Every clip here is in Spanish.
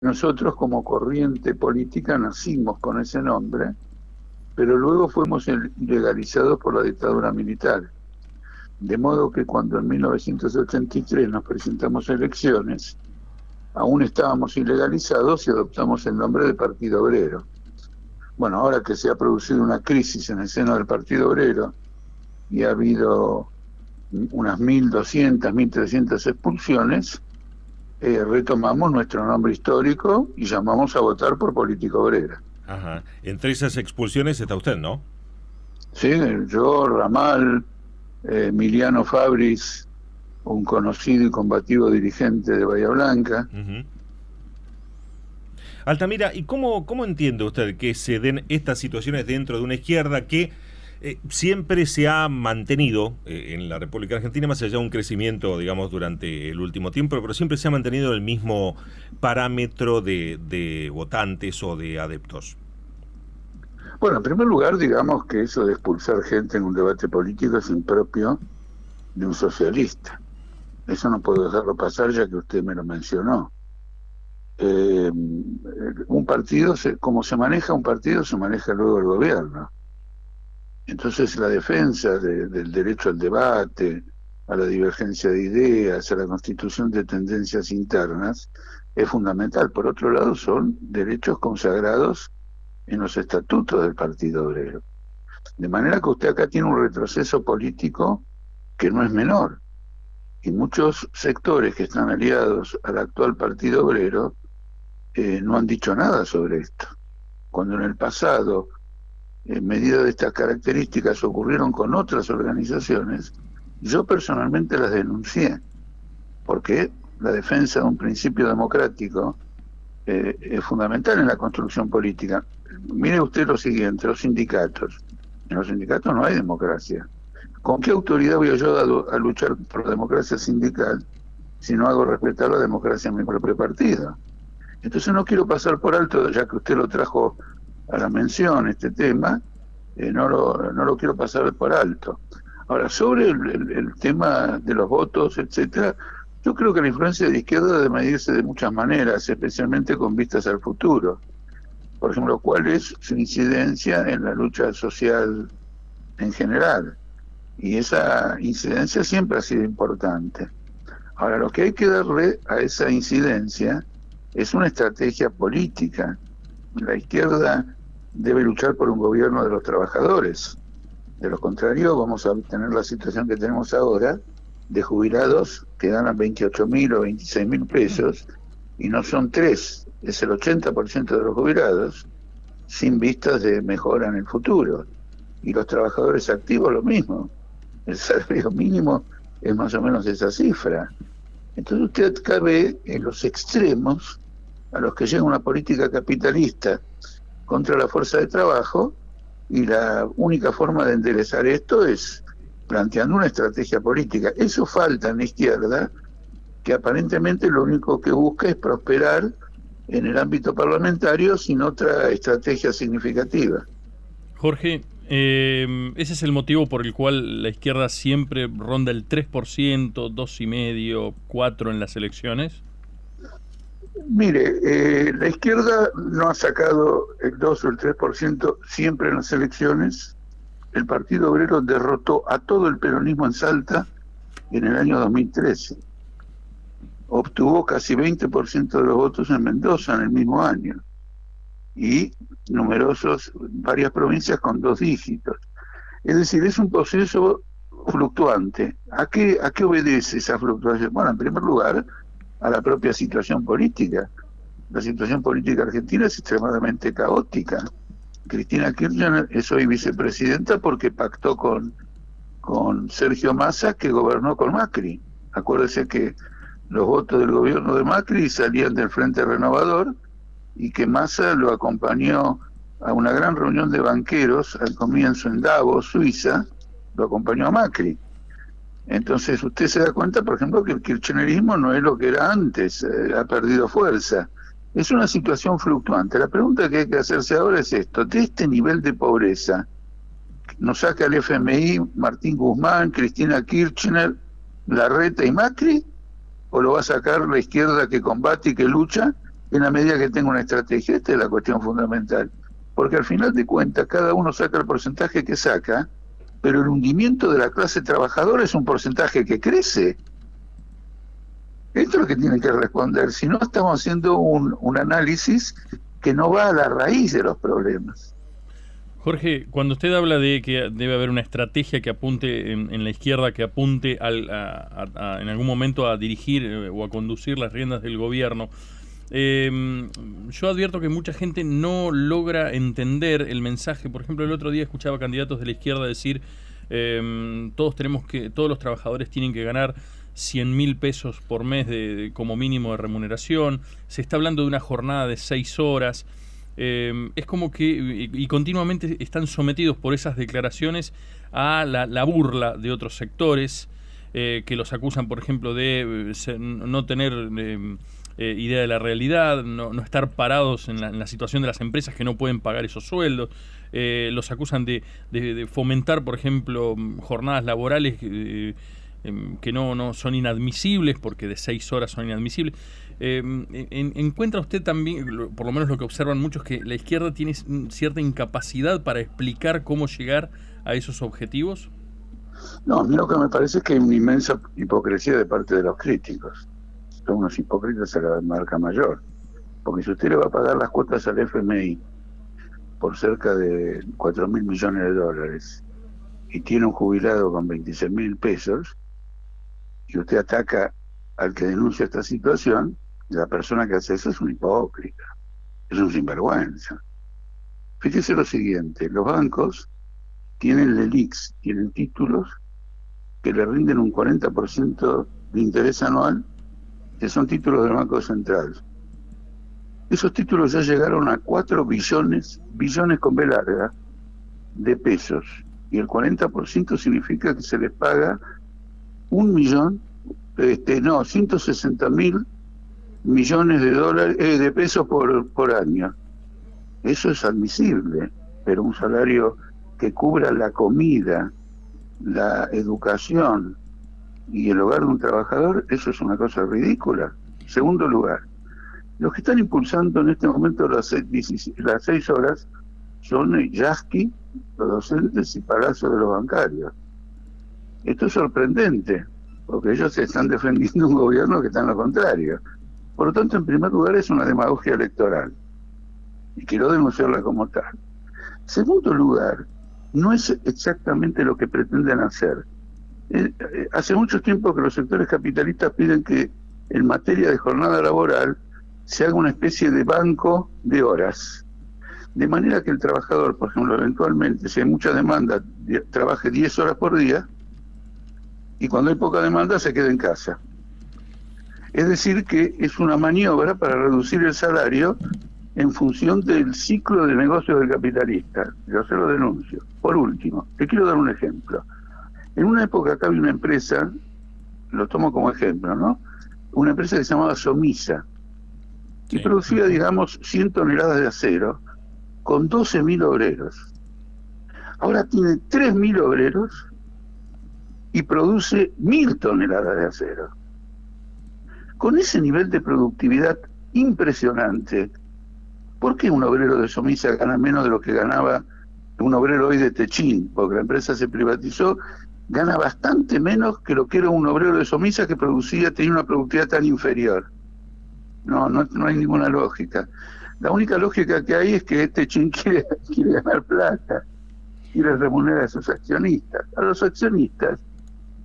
Nosotros como corriente política nacimos con ese nombre, pero luego fuimos ilegalizados por la dictadura militar. De modo que cuando en 1983 nos presentamos a elecciones, aún estábamos ilegalizados y adoptamos el nombre de Partido Obrero. Bueno, ahora que se ha producido una crisis en el seno del Partido Obrero y ha habido unas 1.200, 1.300 expulsiones, retomamos nuestro nombre histórico y llamamos a votar por Política Obrera. Ajá. Entre esas expulsiones está usted, ¿no? Sí, yo, Ramal, Emiliano Fabris, un conocido y combativo dirigente de Bahía Blanca. Uh-huh. Altamira, ¿y cómo entiende usted que se den estas situaciones dentro de una izquierda que siempre se ha mantenido en la República Argentina, más allá de un crecimiento, digamos, durante el último tiempo, pero siempre se ha mantenido el mismo parámetro de votantes o de adeptos? Bueno, en primer lugar, digamos que eso de expulsar gente en un debate político es impropio de un socialista. Eso no puedo dejarlo pasar ya que usted me lo mencionó. Un partido, como se maneja un partido, se maneja luego el gobierno. Entonces la defensa del derecho al debate, a la divergencia de ideas, a la constitución de tendencias internas, es fundamental. Por otro lado, son derechos consagrados en los estatutos del Partido Obrero. De manera que usted acá tiene un retroceso político que no es menor. Y muchos sectores que están aliados al actual Partido Obrero no han dicho nada sobre esto. Cuando en el pasado medidas de estas características ocurrieron con otras organizaciones, yo personalmente las denuncié, porque la defensa de un principio democrático es fundamental en la construcción política. Mire usted lo siguiente, los sindicatos. En los sindicatos no hay democracia. ¿Con qué autoridad voy yo a luchar por la democracia sindical si no hago respetar la democracia en mi propio partido? Entonces no quiero pasar por alto, ya que usted lo trajo a la mención, este tema, no lo quiero pasar por alto. Ahora, sobre el tema de los votos, etcétera, yo creo que la influencia de la izquierda debe medirse de muchas maneras, especialmente con vistas al futuro. Por ejemplo, ¿cuál es su incidencia en la lucha social en general? Y esa incidencia siempre ha sido importante. Ahora, lo que hay que darle a esa incidencia es una estrategia política. La izquierda debe luchar por un gobierno de los trabajadores. De lo contrario, vamos a tener la situación que tenemos ahora, de jubilados que ganan 28.000 o 26.000 pesos, y no son 3, es el 80% de los jubilados, sin vistas de mejora en el futuro. Y los trabajadores activos lo mismo. El salario mínimo es más o menos esa cifra. Entonces usted acá ve en los extremos a los que llega una política capitalista contra la fuerza de trabajo, y la única forma de enderezar esto es planteando una estrategia política. Eso falta en la izquierda, que aparentemente lo único que busca es prosperar en el ámbito parlamentario sin otra estrategia significativa. Jorge, ese es el motivo por el cual la izquierda siempre ronda el 3%, 2,5%, 4% en las elecciones. Mire, la izquierda no ha sacado el 2 o el 3% siempre en las elecciones. El Partido Obrero derrotó a todo el peronismo en Salta en el año 2013. Obtuvo casi 20% de los votos en Mendoza en el mismo año. Y varias provincias con 2 dígitos. Es decir, es un proceso fluctuante. ¿A qué obedece esa fluctuación? Bueno, en primer lugar, a la propia situación política. La situación política argentina es extremadamente caótica. Cristina Kirchner es hoy vicepresidenta porque pactó con Sergio Massa, que gobernó con Macri. Acuérdese que los votos del gobierno de Macri salían del Frente Renovador y que Massa lo acompañó a una gran reunión de banqueros al comienzo en Davos, Suiza, lo acompañó a Macri. Entonces usted se da cuenta, por ejemplo, que el kirchnerismo no es lo que era antes, ha perdido fuerza. Es una situación fluctuante. La pregunta que hay que hacerse ahora es esto: de este nivel de pobreza, ¿nos saca el FMI, Martín Guzmán, Cristina Kirchner, Larreta y Macri? ¿O lo va a sacar la izquierda que combate y que lucha en la medida que tenga una estrategia. Esta es la cuestión fundamental, porque al final de cuentas cada uno saca el porcentaje que saca, pero el hundimiento de la clase trabajadora es un porcentaje que crece. Esto es lo que tienen que responder, si no estamos haciendo un análisis que no va a la raíz de los problemas. Jorge, cuando usted habla de que debe haber una estrategia que apunte en la izquierda, que apunte en algún momento a dirigir o a conducir las riendas del gobierno, yo advierto que mucha gente no logra entender el mensaje. Por ejemplo, el otro día escuchaba candidatos de la izquierda decir todos los trabajadores tienen que ganar 100.000 pesos por mes como mínimo de remuneración. Se está hablando de una jornada de 6 horas. Es como que y continuamente están sometidos por esas declaraciones a la burla de otros sectores que los acusan, por ejemplo, de no tener idea de la realidad, no estar parados en la situación de las empresas que no pueden pagar esos sueldos. Los acusan de fomentar, por ejemplo, jornadas laborales que no son inadmisibles, porque de 6 horas son inadmisibles. ¿Encuentra usted también, por lo menos lo que observan muchos, que la izquierda tiene cierta incapacidad para explicar cómo llegar a esos objetivos? No, a mí lo que me parece es que hay una inmensa hipocresía de parte de los críticos. Son unos hipócritas a la marca mayor. Porque si usted le va a pagar las cuotas al FMI por cerca de 4.000 millones de dólares y tiene un jubilado con 26.000 pesos, y usted ataca al que denuncia esta situación, la persona que hace eso es un hipócrita, es un sinvergüenza. Fíjese lo siguiente, los bancos tienen LELIQs, tienen títulos que le rinden un 40% de interés anual, que son títulos del Banco Central. Esos títulos ya llegaron a 4 billones con B larga, de pesos, y el 40% significa que se les paga 160.000 millones de dólares de pesos por año. Eso es admisible, pero un salario que cubra la comida, la educación y el hogar de un trabajador, eso es una cosa ridícula. Segundo lugar, los que están impulsando en este momento las 6 horas son Yasky, los docentes, y Palazzo de los bancarios. Esto es sorprendente, porque ellos están defendiendo un gobierno que está en lo contrario. Por lo tanto, en primer lugar, es una demagogia electoral, y quiero denunciarla como tal. Segundo lugar, no es exactamente lo que pretenden hacer. Hace mucho tiempo que los sectores capitalistas piden que en materia de jornada laboral se haga una especie de banco de horas, de manera que el trabajador, por ejemplo, eventualmente, si hay mucha demanda, trabaje 10 horas por día, y cuando hay poca demanda se quede en casa. Es decir, que es una maniobra para reducir el salario en función del ciclo de negocio del capitalista. Yo se lo denuncio. Por último, te quiero dar un ejemplo. En una época acá había una empresa, lo tomo como ejemplo, ¿no? Una empresa que se llamaba Somisa, y producía, digamos, 100 toneladas de acero, con 12.000 obreros. Ahora tiene 3.000 obreros y produce 1.000 toneladas de acero. Con ese nivel de productividad impresionante, ¿por qué un obrero de Somisa gana menos de lo que ganaba un obrero hoy de Techín? Porque la empresa se privatizó, gana bastante menos que lo que era un obrero de Somisa que tenía una productividad tan inferior. No hay ninguna lógica. La única lógica que hay es que Techín quiere ganar plata, quiere remunerar a sus accionistas. A los accionistas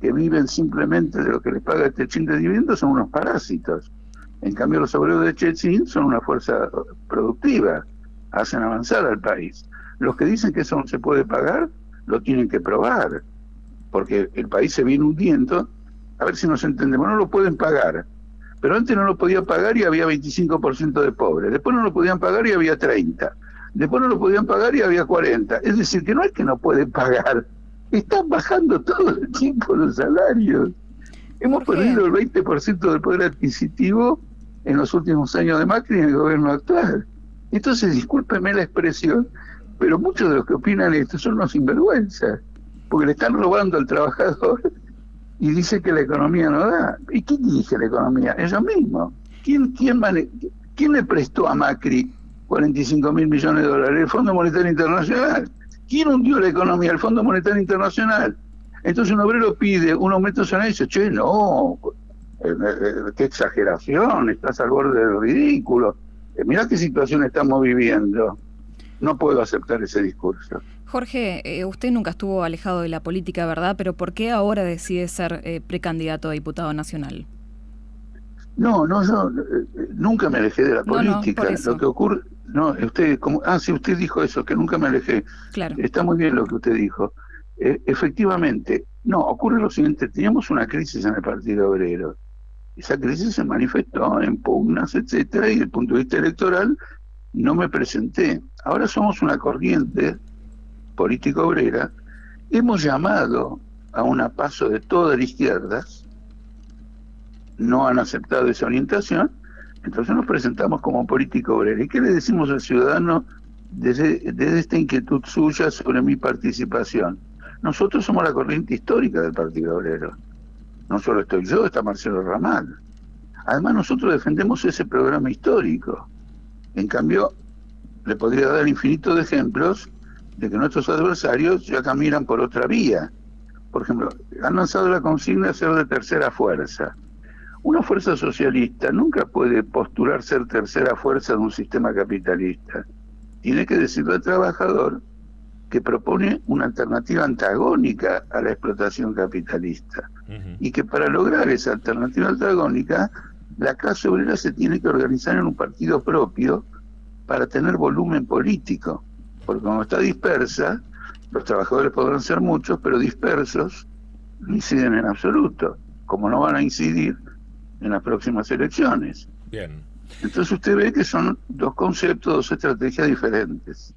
que viven simplemente de lo que les paga Techín de dividendos son unos parásitos. En cambio, los obreros de Techín son una fuerza productiva, hacen avanzar al país. Los que dicen que eso no se puede pagar, lo tienen que probar, porque el país se viene hundiendo. A ver si nos entendemos, no lo pueden pagar, pero antes no lo podían pagar y había 25% de pobres, después no lo podían pagar y había 30%, después no lo podían pagar y había 40%. Es decir, que no es que no pueden pagar, están bajando todo el tiempo los salarios. Hemos perdido el 20% del poder adquisitivo en los últimos años de Macri en el gobierno actual. Entonces, discúlpeme la expresión, pero muchos de los que opinan esto son unos sinvergüenzas, porque le están robando al trabajador y dicen que la economía no da. ¿Y quién dirige la economía? Ellos mismos. ¿Quién le prestó a Macri 45.000 millones de dólares? El Fondo Monetario Internacional. ¿Quién hundió la economía? El Fondo Monetario Internacional. Entonces un obrero pide un aumento salarial y dice, che, no, qué exageración, estás al borde del ridículo. Mirá qué situación estamos viviendo. No puedo aceptar ese discurso. Jorge, usted nunca estuvo alejado de la política, ¿verdad? Pero ¿por qué ahora decide ser precandidato a diputado nacional? No, yo nunca me alejé de la política. No, por eso. Lo que ocurre, no, usted, sí, usted dijo eso, que nunca me alejé. Claro. Está muy bien lo que usted dijo. Efectivamente, no, ocurre lo siguiente: teníamos una crisis en el Partido Obrero. Esa crisis se manifestó en pugnas, etcétera, y desde el punto de vista electoral no me presenté. Ahora somos una corriente política obrera. Hemos llamado a un paso de toda la izquierda, no han aceptado esa orientación, entonces nos presentamos como política obrera. ¿Y qué le decimos al ciudadano desde esta inquietud suya sobre mi participación? Nosotros somos la corriente histórica del Partido Obrero. No solo estoy yo, está Marcelo Ramal. Además, nosotros defendemos ese programa histórico. En cambio, le podría dar infinito de ejemplos de que nuestros adversarios ya caminan por otra vía. Por ejemplo, han lanzado la consigna de ser de tercera fuerza. Una fuerza socialista nunca puede postular ser tercera fuerza de un sistema capitalista. Tiene que decirle al trabajador que propone una alternativa antagónica a la explotación capitalista. Y que para lograr esa alternativa antagónica, la clase obrera se tiene que organizar en un partido propio para tener volumen político. Porque como está dispersa, los trabajadores podrán ser muchos, pero dispersos no inciden en absoluto, como no van a incidir en las próximas elecciones. Bien. Entonces usted ve que son dos conceptos, dos estrategias diferentes.